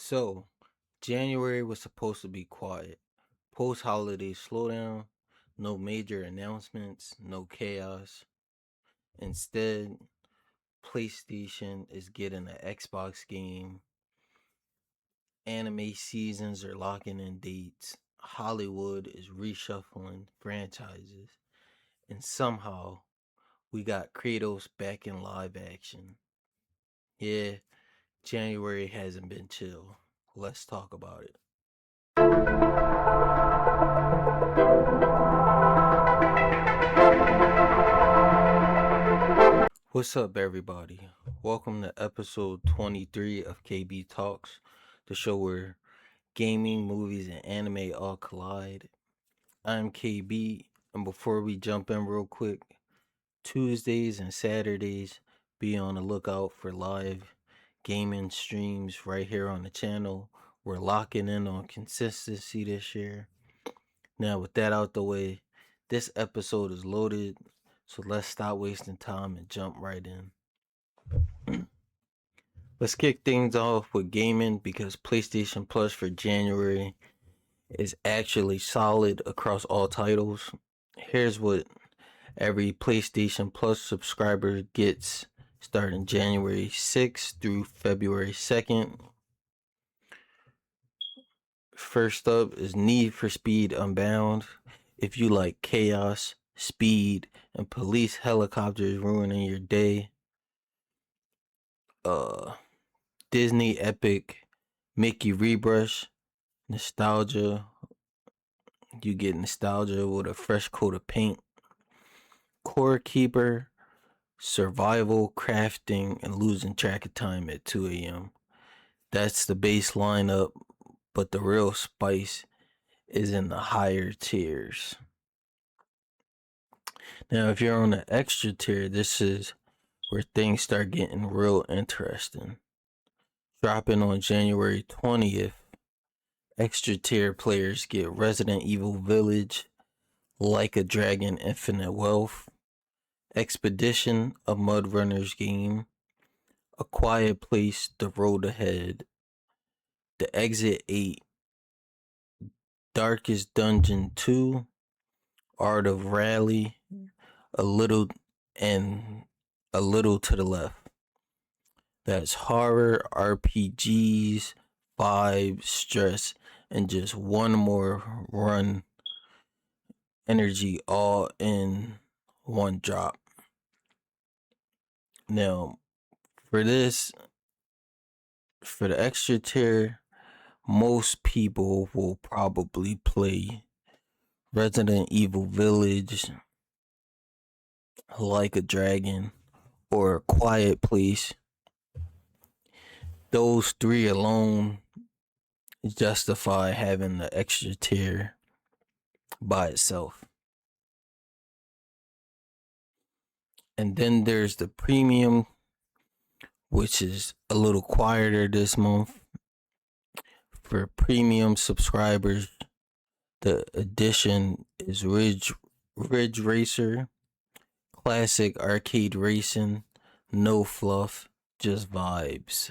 So, January was supposed to be quiet. Post holiday slowdown, no major announcements, no chaos. Instead, PlayStation is getting an Xbox game, anime seasons are locking in dates, Hollywood is reshuffling franchises, and somehow we got Kratos back in live action. Yeah, January hasn't been chill. Let's talk about it. What's up, everybody? Welcome to episode 23 of KB Talks, the show where gaming, movies, and anime all collide. I'm KB, and before we jump in real quick, Tuesdays and Saturdays, be on the lookout for live gaming streams right here on the channel. We're locking in on consistency this year. Now, with that out the way, this episode is loaded, so let's stop wasting time and jump right in. Let's kick things off with gaming because PlayStation Plus for January is actually solid across all titles. Here's what every PlayStation Plus subscriber gets starting January 6th through February 2nd. First up is Need for Speed Unbound. If you like chaos, speed, and police helicopters ruining your day, Disney epic Mickey rebrush, nostalgia. You get nostalgia with a fresh coat of paint. Core keeper, survival, crafting, and losing track of time at 2 a.m. That's the base lineup, but the real spice is in the higher tiers. Now, if you're on the extra tier, this is where things start getting real interesting. Dropping on January 20th, extra tier players get Resident Evil Village, Like a Dragon Infinite Wealth, Expedition, a Mud Runners game, A Quiet Place, The Road Ahead, The Exit 8, Darkest Dungeon 2, Art of Rally, a little and a little to the left. That's horror, RPGs, vibes, stress, and just one more run energy all in one drop. Now, for this, for the extra tier, most people will probably play Resident Evil Village, Like a Dragon, or A Quiet Place. Those three alone justify having the extra tier by itself. And then there's the premium, which is a little quieter this month. For premium subscribers, the edition is Ridge Racer, classic arcade racing, no fluff, just vibes.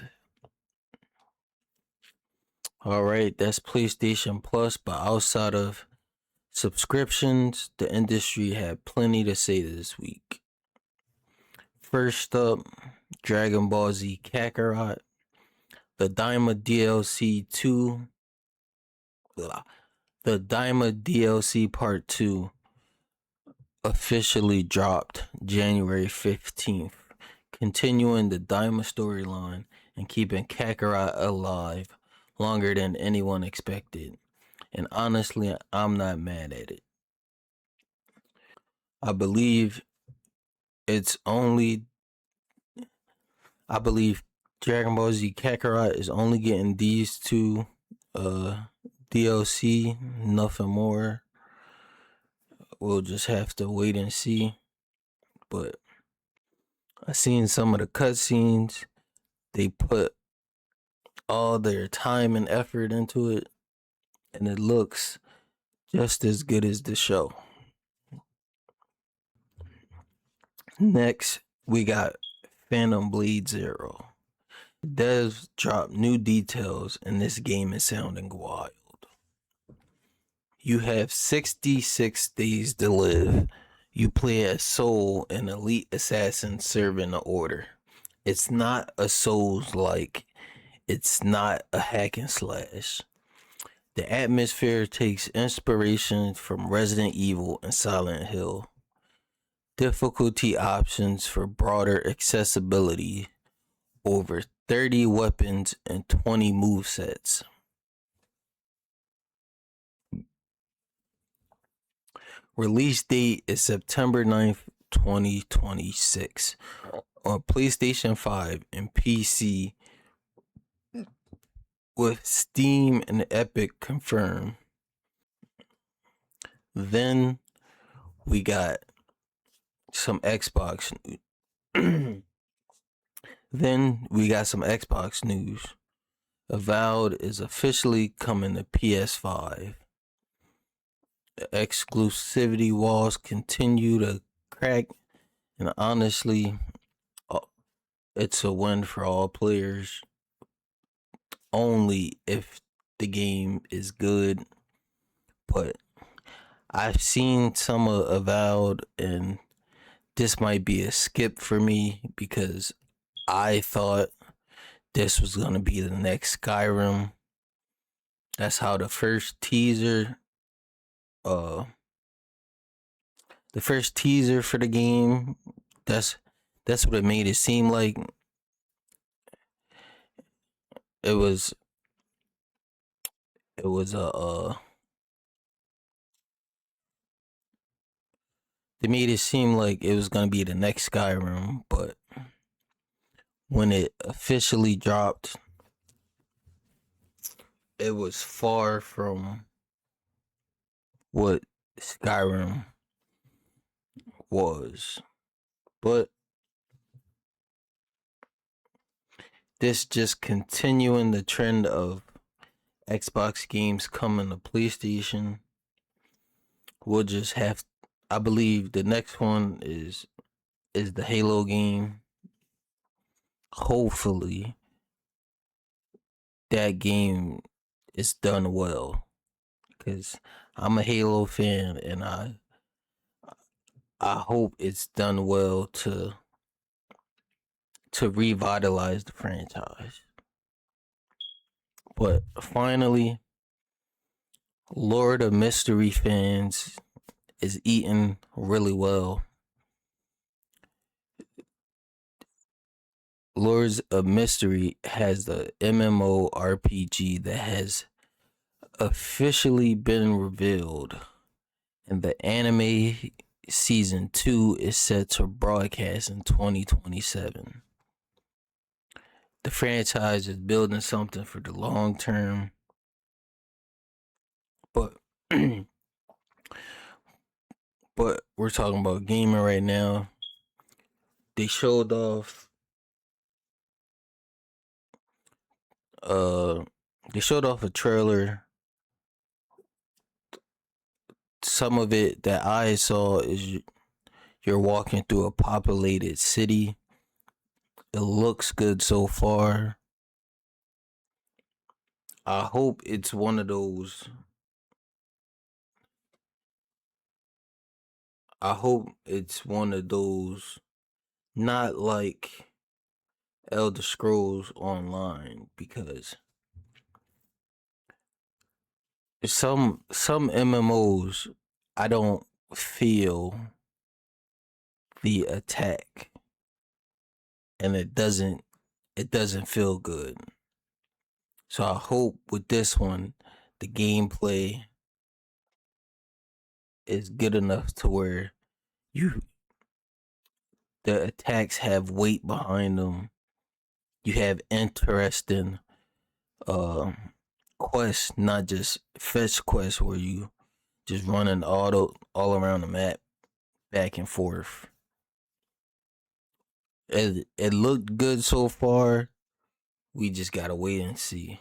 Alright, that's PlayStation Plus, but outside of subscriptions, the industry had plenty to say this week. First up, Dragon Ball Z Kakarot, the Daima DLC 2, the Daima DLC Part 2 officially dropped January 15th, continuing the Daima storyline and keeping Kakarot alive longer than anyone expected. And honestly, I'm not mad at it. I believe it's only Dragon Ball Z Kakarot is only getting these two DLC, nothing more. We'll just have to wait and see. But I seen some of the cutscenes. They put all their time and effort into it, and it looks just as good as the show. Next, we got Phantom Blade Zero. Devs drop new details and this game is sounding wild. You have 66 days to live. You play as Soul, an elite assassin serving the Order. It's not a Souls like, it's not a hack and slash. The atmosphere takes inspiration from Resident Evil and Silent Hill. Difficulty options for broader accessibility. Over 30 weapons and 20 movesets. Release date is September 9th, 2026 on PlayStation 5 and PC with Steam and Epic confirmed. Then we got some Xbox Then we got some Xbox news. Avowed is officially coming to PS5. The exclusivity walls continue to crack, and honestly, it's a win for all players. Only if the game is good. But I've seen some of Avowed, and this might be a skip for me because I thought this was gonna be the next Skyrim. That's how the first teaser for the game, that's what it made it seem like. It was a they made it seem like it was gonna be the next Skyrim, but when it officially dropped, it was far from what Skyrim was. But this just continuing the trend of Xbox games coming to PlayStation. We'll just have, I believe the next one is the Halo game. Hopefully that game is done well, because I'm a Halo fan and I hope it's done well to revitalize the franchise. But finally, Lord of Mystery fans is eating really well. Lords of Mystery has the MMORPG that has officially been revealed, and the anime season 2 is set to broadcast in 2027. The franchise is building something for the long term, but but we're talking about gaming right now. They showed off a trailer. Some of it that I saw is you're walking through a populated city. It looks good so far. I hope it's one of those. Not like Elder Scrolls Online, because some MMOs I don't feel the attack, and it doesn't feel good. So I hope with this one the gameplay is good enough to where the attacks have weight behind them. You have interesting quests, not just fetch quests where you just running all around the map back and forth. It looked good so far. We just gotta wait and see.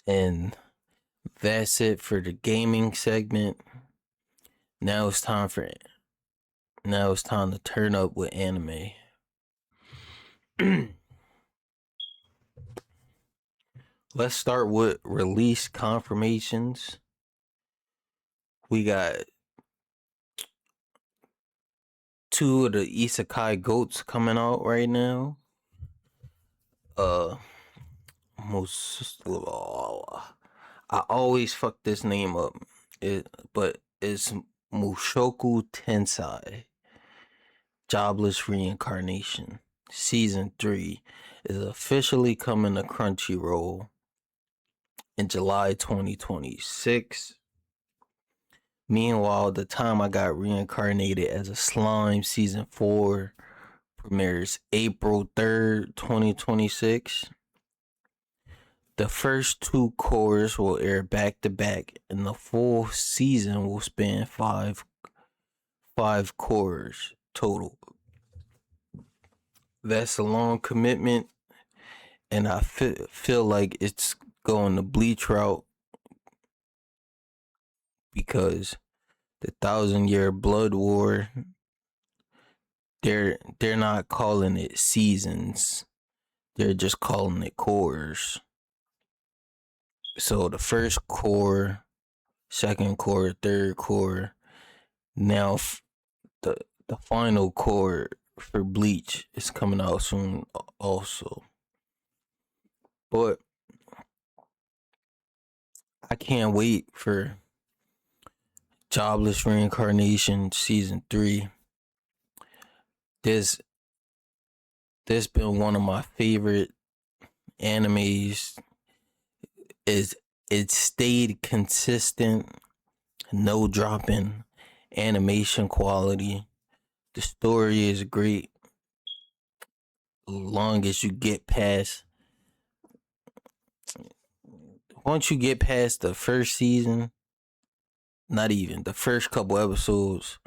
And that's it for the gaming segment. Now it's time for Now it's time to turn up with anime. Let's start with release confirmations. We got two of the isekai goats coming out right now. Most I always fuck this name up. But it's Mushoku Tensei, Jobless Reincarnation. Season 3 is officially coming to Crunchyroll in July 2026. Meanwhile, the time I got reincarnated as a slime, season 4 premieres April 3rd, 2026. The first two cores will air back to back, and the full season will span five cores total. That's a long commitment, and I feel like it's going the bleach route because the 1,000-year blood war, they're not calling it seasons, they're just calling it cores. So the first core, second core, third core, now the final core for Bleach is coming out soon also. But I can't wait for Jobless Reincarnation season 3. This been one of my favorite animes. It stayed consistent, no dropping animation quality. The story is great. Long as you get past, once you get past the first season, not even the first couple episodes,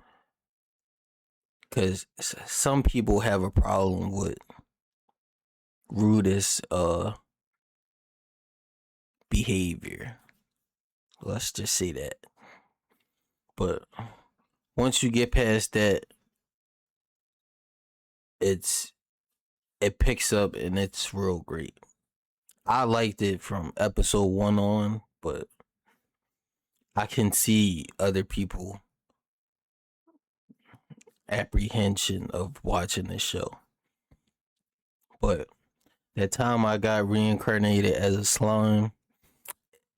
because some people have a problem with Rude's behavior. Let's just say that. But once you get past that, it picks up and it's real great. I liked it from episode 1 on, but I can see other people apprehension of watching this show. But that time I got reincarnated as a slime,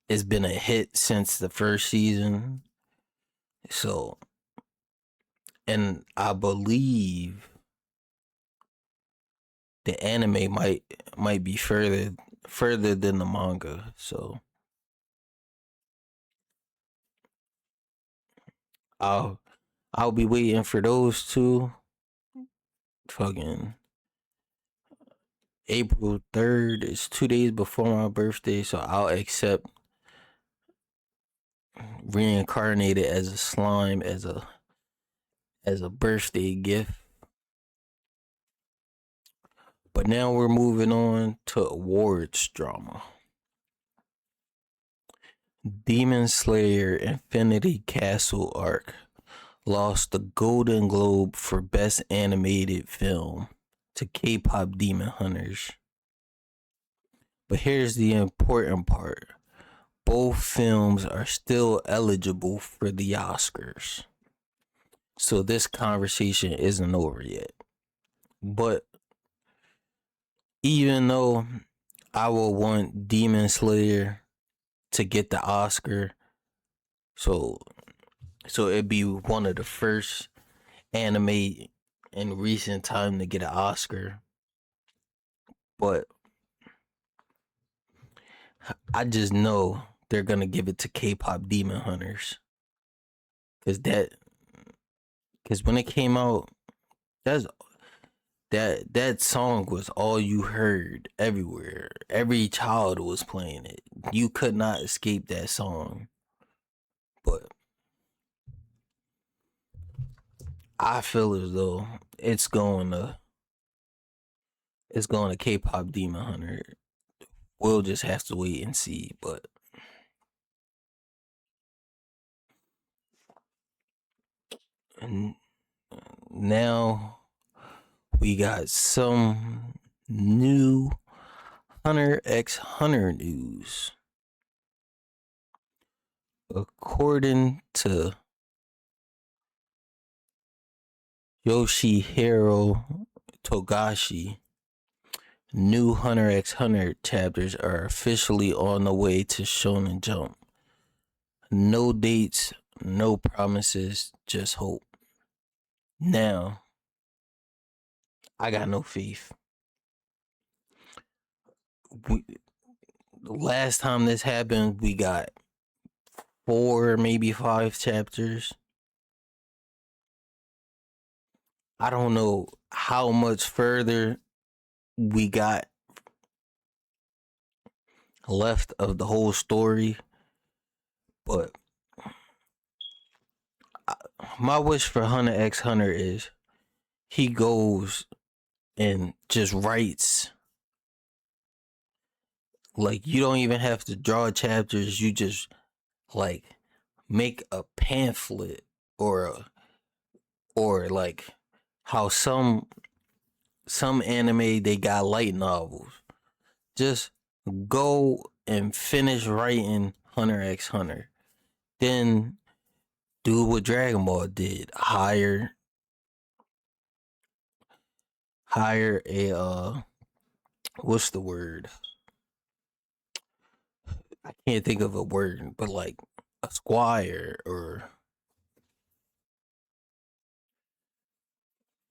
it's been a hit since the first season. So, and I believe the anime might be further than the manga. So I'll be waiting for those two. Fucking April 3rd is 2 days before my birthday, so I'll accept reincarnated as a slime as a birthday gift. But now we're moving on to awards drama. Demon Slayer Infinity Castle arc lost the Golden Globe for Best Animated Film to K-pop Demon Hunters. But here's the important part. Both films are still eligible for the Oscars. So this conversation isn't over yet. But even though I will want Demon Slayer to get the Oscar, so it'd be one of the first anime in recent time to get an Oscar. But I just know they're gonna give it to K-pop Demon Hunters, cause when it came out, that song was all you heard everywhere. Every child was playing it. You could not escape that song. But I feel as though it's going to K-pop Demon Hunter. We'll just have to wait and see. But and now we got some new Hunter x Hunter news. According to Yoshihiro Togashi, new Hunter x Hunter chapters are officially on the way to Shonen Jump. No dates, no promises, just hope. Now, I got no faith. The last time this happened, we got 4, maybe 5 chapters. I don't know how much further we got left of the whole story, but my wish for Hunter x Hunter is he goes and just writes. Like, you don't even have to draw chapters, you just like make a pamphlet or like how some anime they got light novels. Just go and finish writing Hunter x Hunter. Then do what Dragon Ball did. Hire a what's the word? I can't think of a word, but like a squire or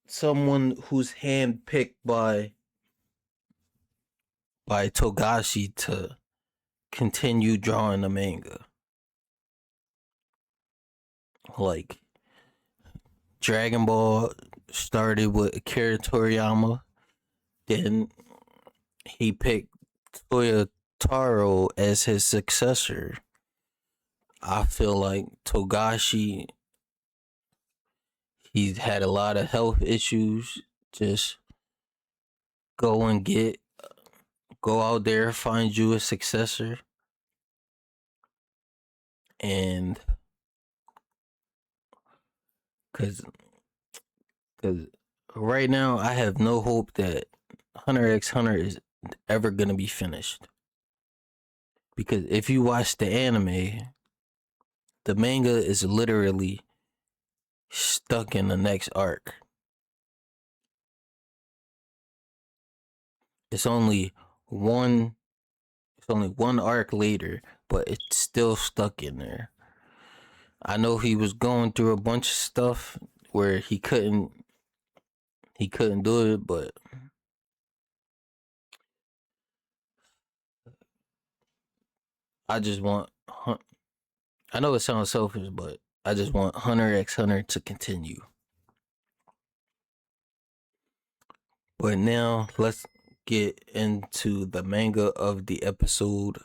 someone who's handpicked by Togashi to continue drawing the manga. Like Dragon Ball started with Akira Toriyama, then he picked Toyotaro as his successor. I feel like Togashi, he's had a lot of health issues. Just go out there, find you a successor. And cause right now I have no hope that Hunter x Hunter is ever gonna be finished. Because if you watch the anime, the manga is literally stuck in the next arc. It's only one arc later, but it's still stuck in there. I know he was going through a bunch of stuff where he couldn't do it, but I just want, I know it sounds selfish, but I just want Hunter x Hunter to continue. But now let's get into the manga of the episode.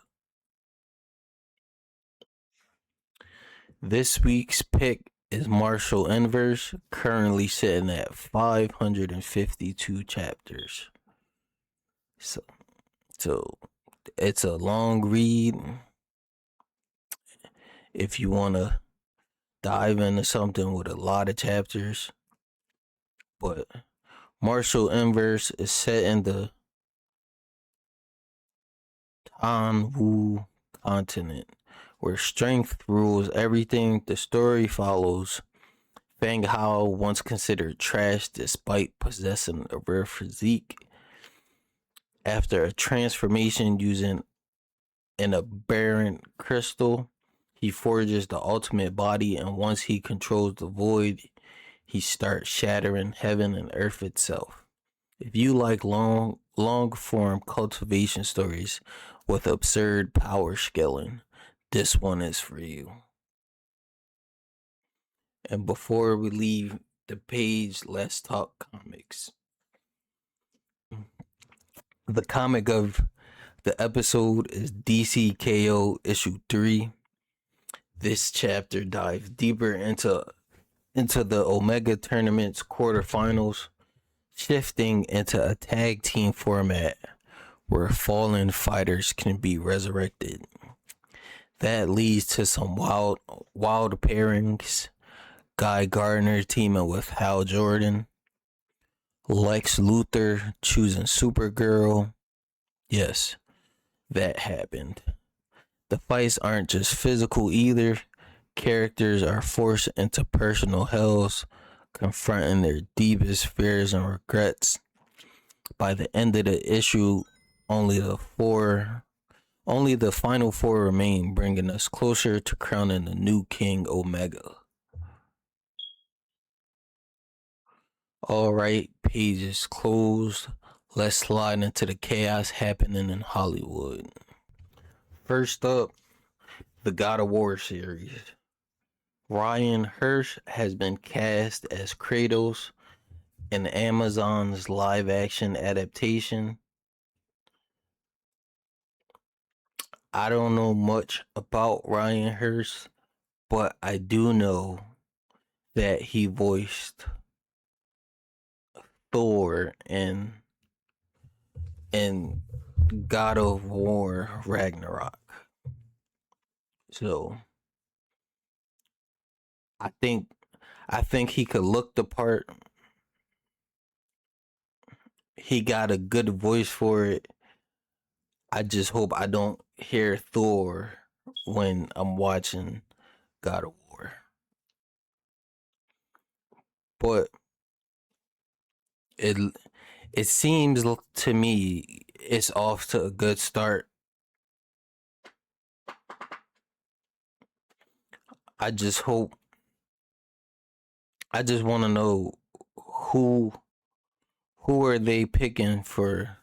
This week's pick is Martial Inverse, currently sitting at 552 chapters. So it's a long read. If you want to dive into something with a lot of chapters, but Martial Inverse is set in the Tanwu continent, where strength rules everything. The story follows Fang Hao, once considered trash despite possessing a rare physique. After a transformation using an aberrant crystal, he forges the ultimate body, and once he controls the void, he starts shattering heaven and earth itself. If you like long form cultivation stories with absurd power scaling, this one is for you. And before we leave the page, let's talk comics. The comic of the episode is DCKO issue 3. This chapter dives deeper into the Omega Tournament's quarterfinals, shifting into a tag team format where fallen fighters can be resurrected. That leads to some wild pairings, Guy Gardner teaming with Hal Jordan, Lex Luthor choosing Supergirl. Yes, that happened. The fights aren't just physical either. Characters are forced into personal hells, confronting their deepest fears and regrets. By the end of the issue, only the final four remain, bringing us closer to crowning the new King Omega. Alright, pages closed. Let's slide into the chaos happening in Hollywood. First up, the God of War series. Ryan Hirsch has been cast as Kratos in Amazon's live action adaptation. I don't know much about Ryan Hirsch, but I do know that he voiced Thor in God of War Ragnarok. So I think he could look the part. He got a good voice for it. I just hope I don't hear Thor when I'm watching God of War. But it seems to me it's off to a good start. I just want to know who are they picking for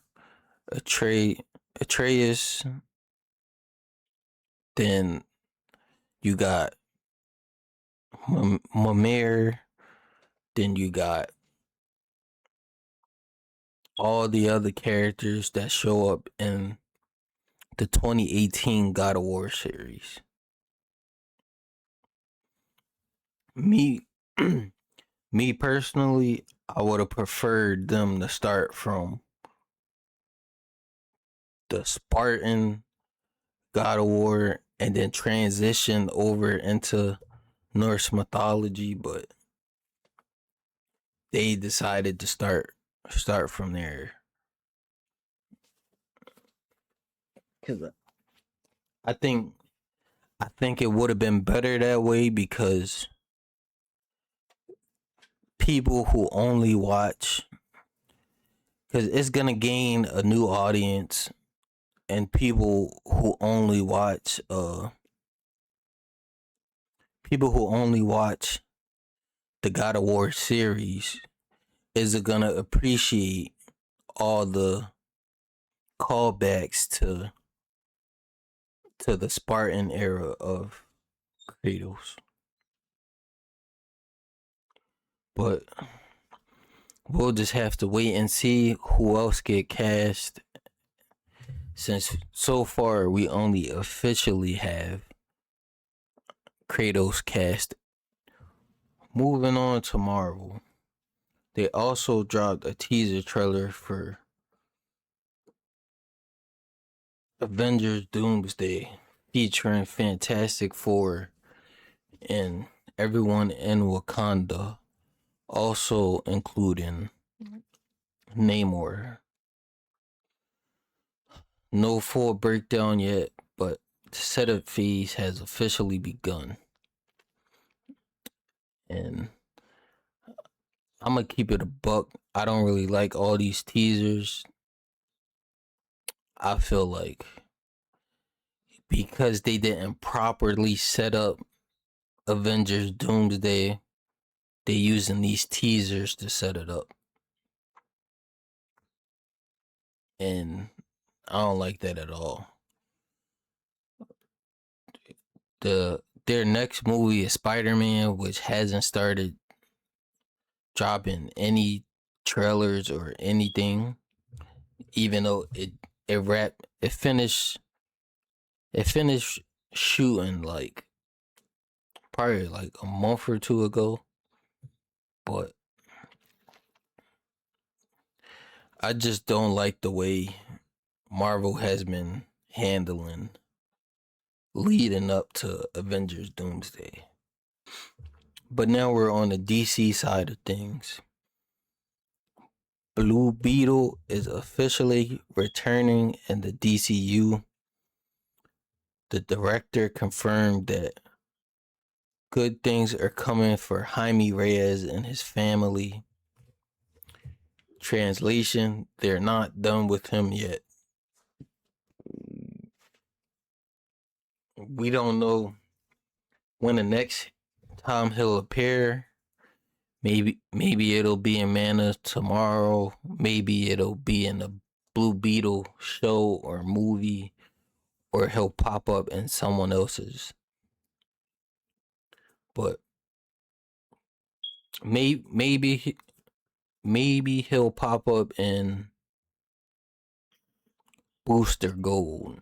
Atreus. Then you got Mimir. Then you got all the other characters that show up in the 2018 God of War series. Me me personally, I would have preferred them to start from the Spartan God of War and then transition over into Norse mythology, but they decided to start from there. Cuz I think it would have been better that way, because people who only watch, because it's gonna gain a new audience, and people who only watch the God of War series is gonna appreciate all the callbacks to the Spartan era of Kratos. But we'll just have to wait and see who else get cast, since so far we only officially have Kratos cast. Moving on to Marvel. They also dropped a teaser trailer for Avengers Doomsday, featuring Fantastic Four and everyone in Wakanda, also including Namor. No full breakdown yet, but the setup phase has officially begun. And I'm gonna keep it a buck. I don't really like all these teasers. I feel like because they didn't properly set up Avengers Doomsday, they using these teasers to set it up. And I don't like that at all. Their next movie is Spider-Man, which hasn't started dropping any trailers or anything, even though it finished shooting like probably like a month or two ago. But I just don't like the way Marvel has been handling leading up to Avengers Doomsday. But now we're on the DC side of things. Blue Beetle is officially returning in the DCU. The director confirmed that good things are coming for Jaime Reyes and his family. Translation, they're not done with him yet. We don't know when the next time he'll appear. Maybe it'll be in Mana tomorrow. Maybe it'll be in a Blue Beetle show or movie, or he'll pop up in someone else's. But maybe he'll pop up in Booster Gold,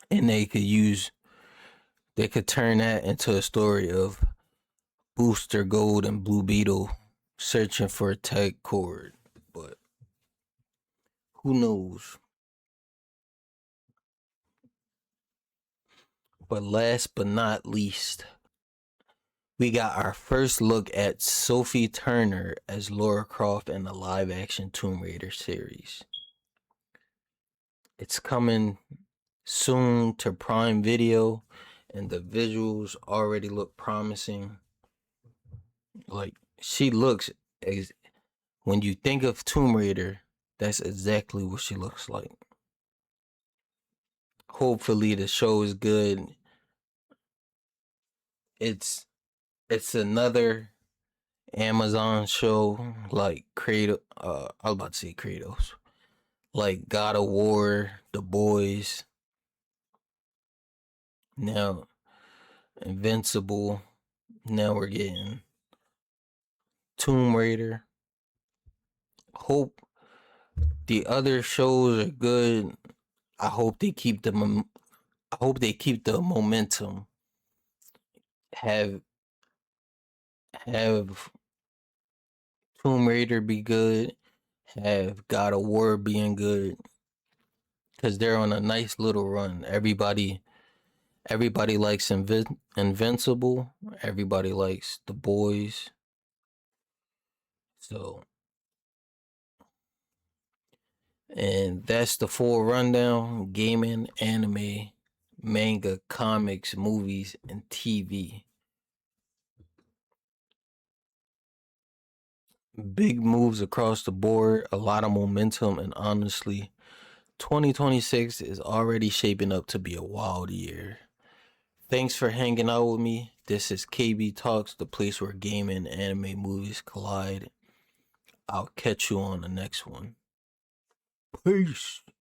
and they could turn that into a story of Booster Gold and Blue Beetle searching for a tag cord. But who knows? But last but not least, we got our first look at Sophie Turner as Lara Croft in the live action Tomb Raider series. It's coming soon to Prime Video, and the visuals already look promising. Like, she looks, when you think of Tomb Raider, that's exactly what she looks like. Hopefully the show is good. It's another Amazon show like Kratos. I was about to say Kratos, like God of War, The Boys. Now Invincible. Now we're getting Tomb Raider. Hope the other shows are good. I hope they keep the momentum. Have Tomb Raider be good. Have God of War being good. Cause they're on a nice little run. Everybody likes Invincible. Everybody likes The Boys. So, and that's the full rundown: gaming, anime, manga, comics, movies, and TV. Big moves across the board, a lot of momentum, and honestly, 2026 is already shaping up to be a wild year. Thanks for hanging out with me. This is KB Talks, the place where gaming and anime movies collide. I'll catch you on the next one. Peace.